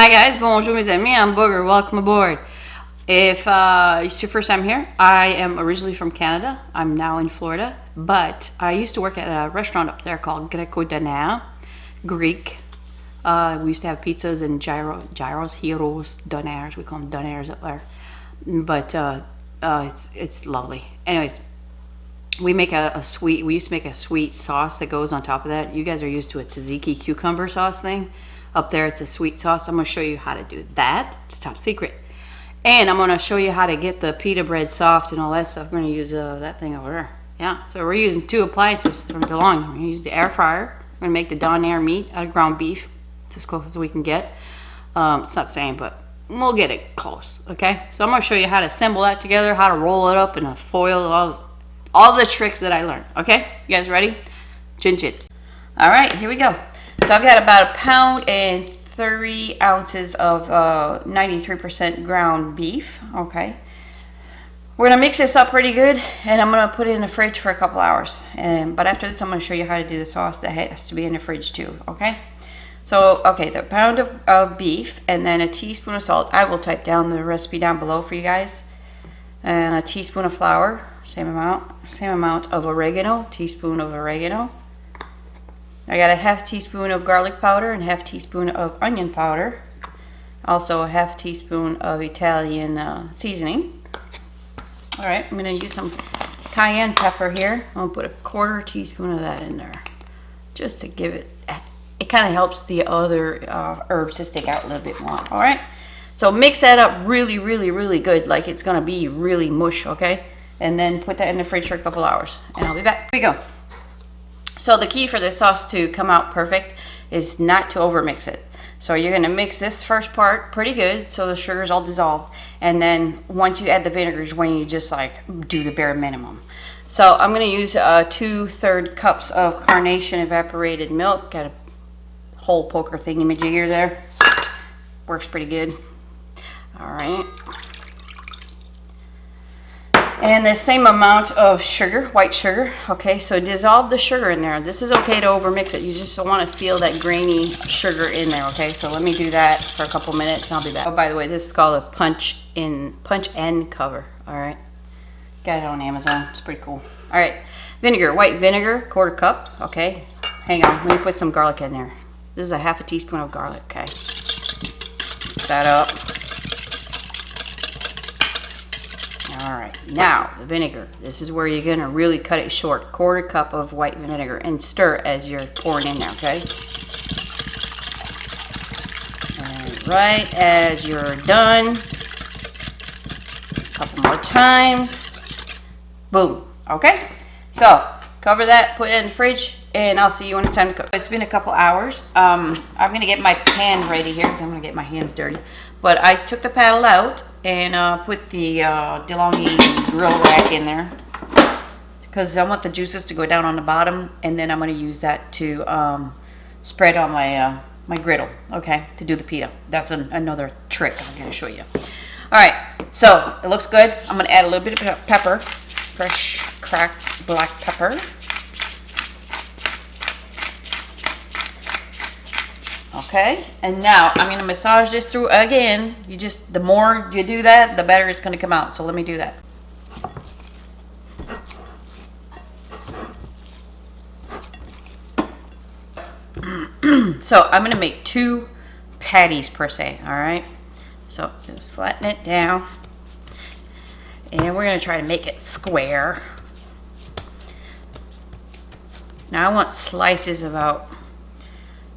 Hi guys, bonjour mes amis, I'm Booger, welcome aboard. If it's your first time here, I am originally from Canada. I'm now in Florida, but I used to work at a restaurant up there called Greco Donair Greek. We used to have pizzas and gyros, gyros, donairs, we call them donairs up there. But it's lovely. Anyways, we make we used to make a sweet sauce that goes on top of that. You guys are used to a tzatziki cucumber sauce thing. Up there it's a sweet sauce. I'm going to show you how to do that. It's top secret. And I'm going to show you how to get the pita bread soft and all that stuff. We're going to use that thing over there. Yeah, so we're using two appliances from DeLonghi. We're going to use the air fryer. We're going to make the donaire meat out of ground beef. It's as close as we can get. It's not the same, but we'll get it close, okay? So I'm going to show you how to assemble that together, how to roll it up in a foil, all the tricks that I learned, okay? You guys ready? Chin chin. All right, here we go. So I've got about 1 pound and 3 ounces of 93% ground beef, okay? We're gonna mix this up pretty good, and I'm gonna put it in the fridge for a couple hours. But after this, I'm gonna show you how to do the sauce that has to be in the fridge too, okay? So, okay, the pound of beef, and then a teaspoon of salt. I will type down the recipe down below for you guys. And a teaspoon of flour, same amount of oregano, teaspoon of oregano. I got a ½ teaspoon of garlic powder and ½ teaspoon of onion powder. Also a ½ teaspoon of Italian seasoning. All right, I'm going to use some cayenne pepper here. I'll put a ¼ teaspoon of that in there, just to give it kind of helps the other herbs to stick out a little bit more. All right, so mix that up really, really, really good, like it's going to be really mush, okay? And then put that in the fridge for a couple hours, and I'll be back. Here we go. So the key for this sauce to come out perfect is not to overmix it. So you're going to mix this first part pretty good so the sugar's all dissolved. And then once you add the vinegar is when you just like do the bare minimum. So I'm going to use 2/3 cups of carnation evaporated milk. Got a whole poker thingy-majigger there. Works pretty good. All right. And the same amount of sugar, white sugar. Okay, so dissolve the sugar in there. This is okay to overmix it. You just don't want to feel that grainy sugar in there, okay? So let me do that for a couple minutes and I'll be back. Oh, by the way, this is called a punch end cover, all right? Got it on Amazon, it's pretty cool. All right, vinegar, white vinegar, ¼ cup, okay? Hang on, let me put some garlic in there. This is a ½ teaspoon of garlic, okay? Mix that up. All right, now the vinegar. This is where you're gonna really cut it short. ¼ cup of white vinegar and stir as you're pouring in there, okay? And right as you're done, a couple more times, boom, okay? So cover that, put it in the fridge, and I'll see you when it's time to cook. It's been a couple hours. I'm gonna get my pan ready here because I'm gonna get my hands dirty. But I took the paddle out and put the DeLonghi grill rack in there because I want the juices to go down on the bottom, and then I'm going to use that to spread on my my griddle, okay, to do the pita. That's another trick I'm going to show you. All right, so it looks good. I'm going to add a little bit of pepper, fresh cracked black pepper. Okay, and now I'm going to massage this through again. The more you do that, the better it's going to come out. So let me do that. So I'm going to make 2 patties per se, all right? So just flatten it down. And we're going to try to make it square. Now I want slices about...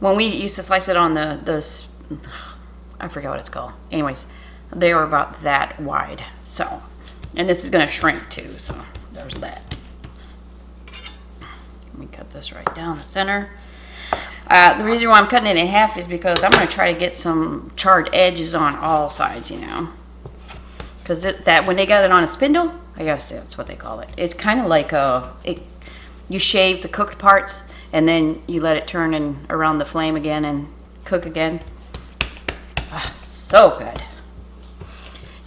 When we used to slice it on the I forget what it's called. Anyways, they were about that wide. So, and this is going to shrink too. So there's that. Let me cut this right down the center. The reason why I'm cutting it in half is because I'm going to try to get some charred edges on all sides, you know. Because that when they got it on a spindle, I gotta say that's what they call it. It's kind of like you shave the cooked parts. And then you let it turn around the flame again and cook again. Ah, so good.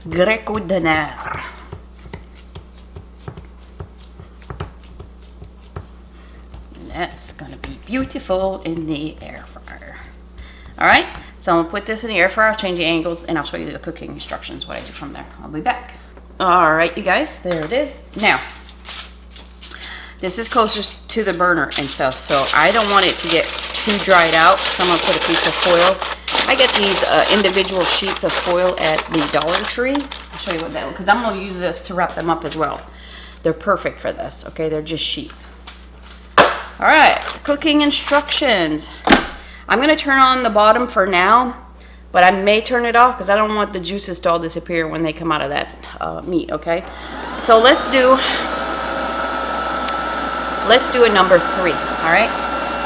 Greco Donair. That's gonna be beautiful in the air fryer. All right, So I'm gonna put this in the air fryer, change the angles, and I'll show you the cooking instructions, what I do from there. I'll be back. All right, you guys, there it is. Now, this is closest to the burner and stuff, so I don't want it to get too dried out. So I'm gonna put a piece of foil. I get these individual sheets of foil at the Dollar Tree. I'll show you what that, because I'm gonna use this to wrap them up as well. They're perfect for this, okay? They're just sheets. All right, cooking instructions. I'm gonna turn on the bottom for now, but I may turn it off because I don't want the juices to all disappear when they come out of that meat, okay? So let's do a number 3, all right?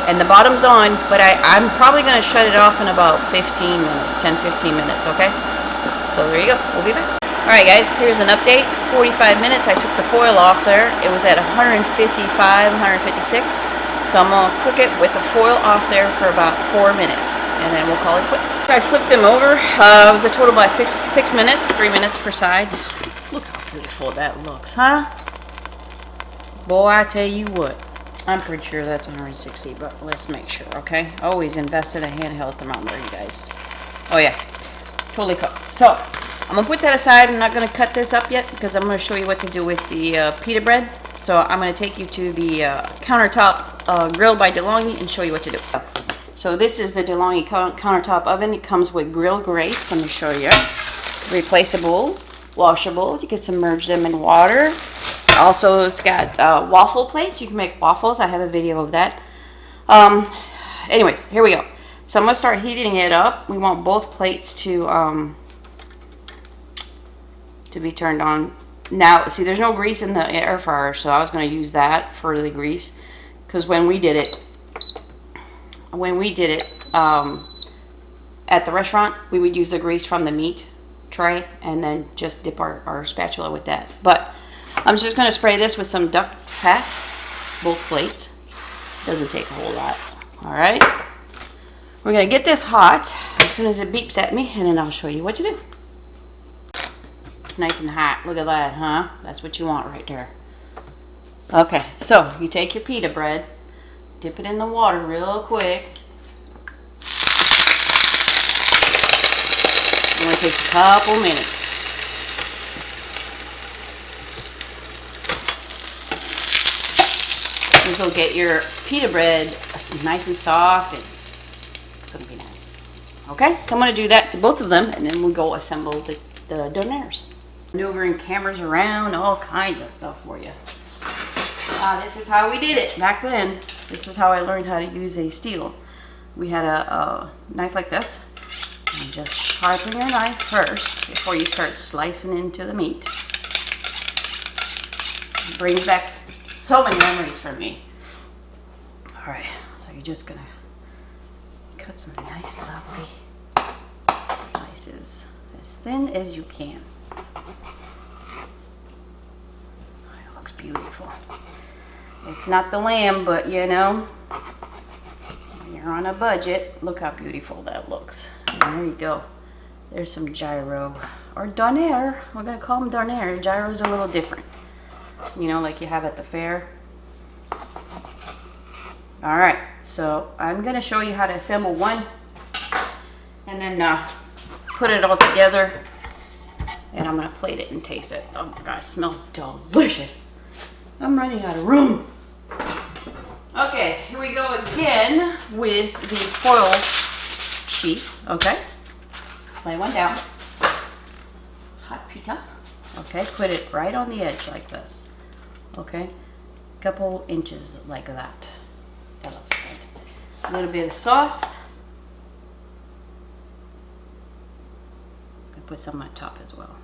And the bottom's on, but I'm probably gonna shut it off in about 15 minutes, 10, 15 minutes, okay? So there you go, we'll be back. All right, guys, here's an update. 45 minutes, I took the foil off there. It was at 155, 156. So I'm gonna cook it with the foil off there for about 4 minutes, and then we'll call it quits. I flipped them over. It was a total of about six minutes, 3 minutes per side. Look how beautiful that looks, huh? Boy, I tell you what, I'm pretty sure that's 160, but let's make sure, okay? Always invest in a handheld thermometer, you guys. Oh yeah, totally cooked. So I'm gonna put that aside. I'm not gonna cut this up yet because I'm gonna show you what to do with the pita bread. So I'm gonna take you to the countertop grill by DeLonghi and show you what to do. So this is the DeLonghi countertop oven. It comes with grill grates. Let me show you. Replaceable, washable. You can submerge them in water. Also, it's got waffle plates. You can make waffles. I have a video of that. Anyways, here we go. So I'm gonna start heating it up. We want both plates to be turned on. Now, see, there's no grease in the air fryer, so I was going to use that for the grease, because when we did it at the restaurant, we would use the grease from the meat tray and then just dip our spatula with that. But I'm just going to spray this with some duck fat, both plates. Doesn't take a whole lot. All right, we're going to get this hot as soon as it beeps at me, and then I'll show you what to do. Nice and hot. Look at that, huh? That's what you want right there. Okay, so you take your pita bread, dip it in the water real quick. It only takes a couple minutes. This will get your pita bread nice and soft, and it's going to be nice. Okay, so I'm going to do that to both of them, and then we'll go assemble the donaires. Maneuvering cameras around, all kinds of stuff for you. This is how we did it back then. This is how I learned how to use a steel. We had a knife like this. And just sharpen your knife first before you start slicing into the meat. It brings back so many memories for me. All right, so you're just gonna cut some nice, lovely slices as thin as you can. It looks beautiful. It's not the lamb, but you know, when you're on a budget, look how beautiful that looks. And there you go. There's some gyro or donaire. We're gonna call them donaire. Gyro's a little different, you know, like you have at the fair. All right, so I'm gonna show you how to assemble one, and then put it all together. And I'm gonna plate it and taste it. Oh my God, it smells delicious. I'm running out of room. Okay, here we go again with the foil sheets, okay? Lay one down. Hot pita. Okay, put it right on the edge like this. Okay, couple inches like that. That looks good. A little bit of sauce. Put some on top as well.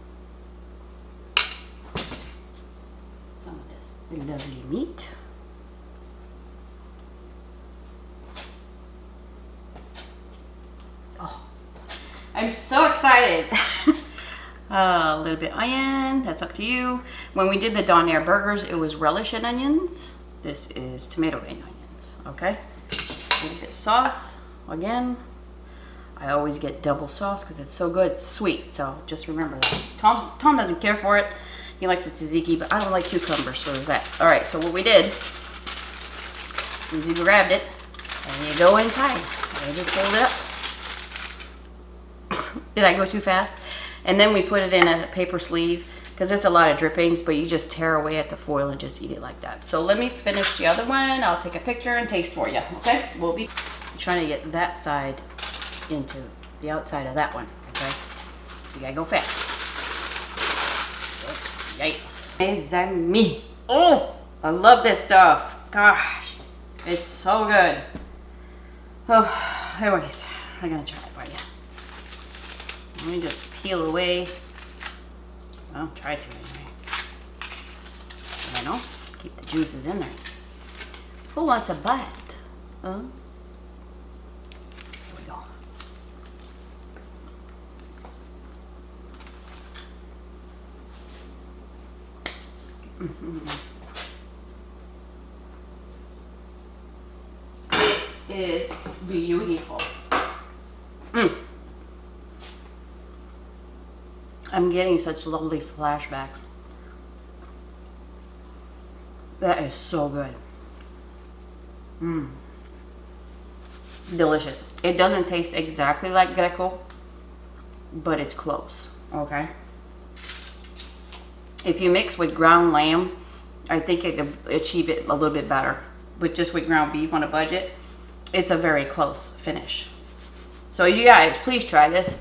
Some of this lovely meat. Oh, I'm so excited. A little bit onion, that's up to you. When we did the donaire burgers, it was relish and onions. This is tomato and onions, okay? A little bit of sauce, again. I always get double sauce because it's so good. It's sweet, so just remember that. Tom doesn't care for it. He likes it tzatziki, but I don't like cucumbers, so there's that. All right, so what we did is you grabbed it, and you go inside. And you just fold it up. Did I go too fast? And then we put it in a paper sleeve because it's a lot of drippings, but you just tear away at the foil and just eat it like that. So let me finish the other one. I'll take a picture and taste for you, okay? We'll be trying to get that side into the outside of that one, okay? You gotta go fast. Yikes. Mes amis. Oh, I love this stuff. Gosh, it's so good. Oh, anyways, I'm gonna try it for you. Let me just peel away. Well, try to anyway. I know, keep the juices in there. Who wants a bite? Huh? Here we go. It is beautiful. I'm getting such lovely flashbacks. That is so good. Delicious. It doesn't taste exactly like Greco, but it's close, okay? If you mix with ground lamb, I think it could achieve it a little bit better. But just with ground beef on a budget, it's a very close finish. So you guys, please try this.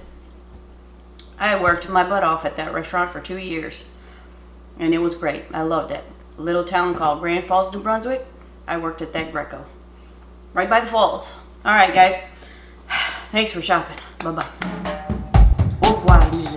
I worked my butt off at that restaurant for 2 years, and it was great. I loved it. A little town called Grand Falls, New Brunswick. I worked at that Greco, right by the falls. All right, guys. Thanks for shopping. Bye-bye. Au revoir.